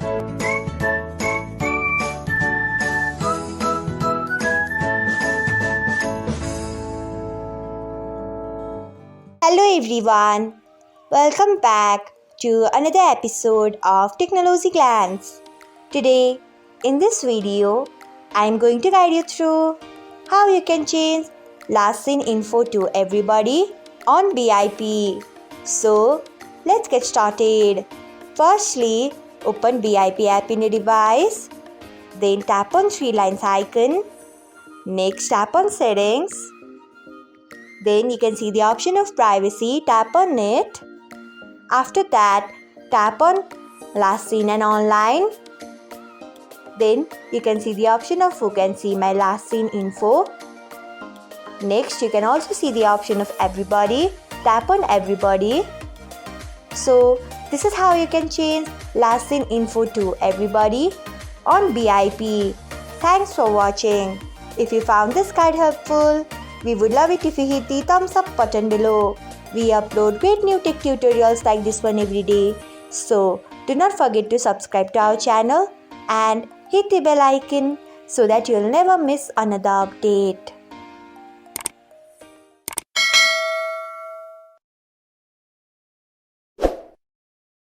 Hello everyone, welcome back to another episode of Technologyglance. Today, in this video, I am going to guide you through how you can change last seen info to everybody on BIP. So, let's get started. Firstly, open BIP app in your device. Then tap on three lines icon. Next, tap on settings. Then you can see the option of privacy, tap on it. After that, tap on last seen and online. Then you can see the option of who can see my last seen info. Next, you can also see the option of everybody, tap on everybody. So this is how you can change last seen info to everybody on BIP. Thanks for watching. If you found this guide helpful, we would love it if you hit the thumbs up button below. We upload great new tech tutorials like this one every day. So do not forget to subscribe to our channel and hit the bell icon so that you'll never miss another update.